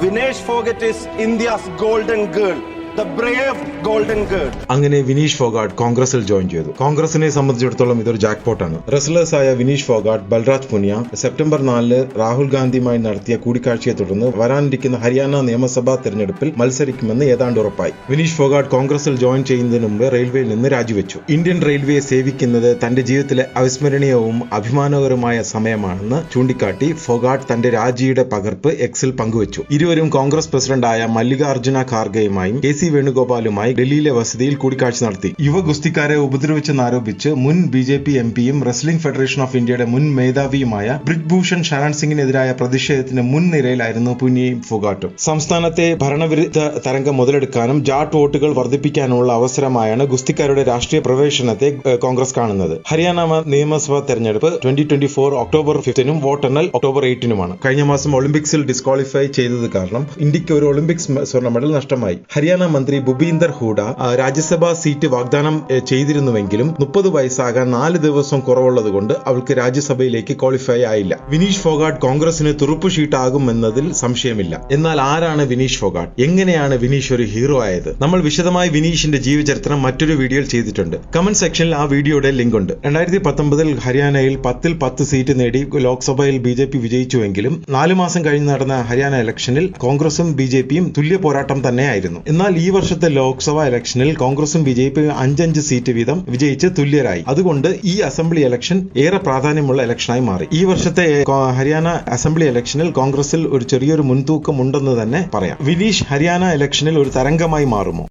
Vinesh Phogat is India's golden girl. The brave golden girl. അങ്ങനെ വിനീഷ് ഫോഗാട്ട് കോൺഗ്രസിൽ join ചെയ്തു. കോൺഗ്രസിനെ സംബന്ധിച്ചിടത്തോളം ഇതൊരു ജാക്ക്പോട്ടാണ്. റെസ്ലേഴ്സായ വിനീഷ് ഫോഗാട്ട്, ബൽരാജ് പുനിയ സെപ്റ്റംബർ 4 രാഹുൽ ഗാന്ധിയുമായി നടത്തിയ കൂടിക്കാഴ്ചയെ തുടർന്ന് വരാനിരിക്കുന്ന ഹരിയാന നിയമസഭാ തെരഞ്ഞെടുപ്പിൽ മത്സരിക്കുമെന്ന് ഏതാണ്ട് ഉറപ്പായി. വിനീഷ് ഫോഗാട്ട് കോൺഗ്രസിൽ ജോയിൻ ചെയ്യുന്നതിന് മുമ്പ് റെയിൽവേയിൽ നിന്ന് രാജിവെച്ചു. ഇന്ത്യൻ റെയിൽവേയെ സേവിക്കുന്നത് തന്റെ ജീവിതത്തിലെ അവിസ്മരണീയവും അഭിമാനകരമായ സമയമാണെന്ന് ചൂണ്ടിക്കാട്ടി ഫോഗാട്ട് തന്റെ രാജിയുടെ പകർപ്പ് എക്സിൽ പങ്കുവച്ചു. ഇരുവരും കോൺഗ്രസ് പ്രസിഡന്റായ മല്ലികാർജുന ഖാർഗെയുമായും കെ സി വേണുഗോപാലുമായി ഡൽഹിയിലെ വസതിയിൽ കൂടിക്കാഴ്ച നടത്തി. യുവ ഗുസ്തിക്കാരെ ഉപദ്രവിച്ചെന്നാരോപിച്ച് മുൻ ബിജെപി എംപിയും റെസ്ലിംഗ് ഫെഡറേഷൻ ഓഫ് ഇന്ത്യയുടെ മുൻ മേധാവിയുമായ ബ്രിജ്ഭൂഷൺ ശരൺ സിംഗിനെതിരായ പ്രതിഷേധത്തിന് മുൻനിരയിലായിരുന്നു പുനിയയും ഫോഗാട്ടും. സംസ്ഥാനത്തെ ഭരണവിരുദ്ധ തരംഗം മുതലെടുക്കാനും ജാട്ട് വോട്ടുകൾ വർദ്ധിപ്പിക്കാനുമുള്ള അവസരമായാണ് ഗുസ്തിക്കാരുടെ രാഷ്ട്രീയ പ്രവേശനത്തെ കോൺഗ്രസ് കാണുന്നത്. ഹരിയാന നിയമസഭാ തെരഞ്ഞെടുപ്പ് 2024 ഒക്ടോബർ 5 വോട്ടെണ്ണൽ ഒക്ടോബർ 8 കഴിഞ്ഞ മാസം ഒളിമ്പിക്സിൽ ഡിസ്ക്വാളിഫൈ ചെയ്തത് കാരണം ഇന്ത്യക്ക് ഒരു ഒളിമ്പിക്സ് സ്വർണ്ണ മെഡൽ നഷ്ടമായി. ഹരിയാന മന്ത്രി ഭൂപീന്ദർ ഹൂഡ രാജ്യസഭാ സീറ്റ് വാഗ്ദാനം ചെയ്തിരുന്നുവെങ്കിലും 30 വയസ്സാകാൻ 4 ദിവസം കുറവുള്ളതുകൊണ്ട് അവൾക്ക് രാജ്യസഭയിലേക്ക് ക്വാളിഫൈ ആയില്ല. വിനീഷ് ഫോഗാട്ട് കോൺഗ്രസിന് തുറുപ്പുഷീട്ടാകുമെന്നതിൽ സംശയമില്ല. എന്നാൽ ആരാണ് വിനീഷ് ഫോഗാട്ട്? എങ്ങനെയാണ് വിനീഷ് ഒരു ഹീറോ ആയത്? നമ്മൾ വിശദമായി വിനീഷിന്റെ ജീവചരിത്രം മറ്റൊരു വീഡിയോയിൽ ചെയ്തിട്ടുണ്ട്. കമന്റ് സെക്ഷനിൽ ആ വീഡിയോയുടെ ലിങ്ക് ഉണ്ട്. 2019 ഹരിയാനയിൽ 10ൽ 10 സീറ്റ് നേടി ലോക്സഭയിൽ ബിജെപി വിജയിച്ചുവെങ്കിലും 4 മാസം കഴിഞ്ഞ് നടന്ന ഹരിയാന ഇലക്ഷനിൽ കോൺഗ്രസും ബിജെപിയും തുല്യ പോരാട്ടം തന്നെയായിരുന്നു. എന്നാൽ ഈ വർഷത്തെ ലോക്സഭാ ഇലക്ഷനിൽ കോൺഗ്രസും ബിജെപിയും 5 സീറ്റ് വീതം വിജയിച്ച് തുല്യരായി. അതുകൊണ്ട് ഈ അസംബ്ലി ഇലക്ഷൻ ഏറെ പ്രാധാന്യമുള്ള ഇലക്ഷനായി മാറി. ഈ വർഷത്തെ ഹരിയാന അസംബ്ലി ഇലക്ഷനിൽ കോൺഗ്രസിൽ ഒരു ചെറിയൊരു മുൻതൂക്കം ഉണ്ടെന്ന് തന്നെ പറയാം. വിനീഷ് ഹരിയാന ഇലക്ഷനിൽ ഒരു തരംഗമായി മാറുമോ?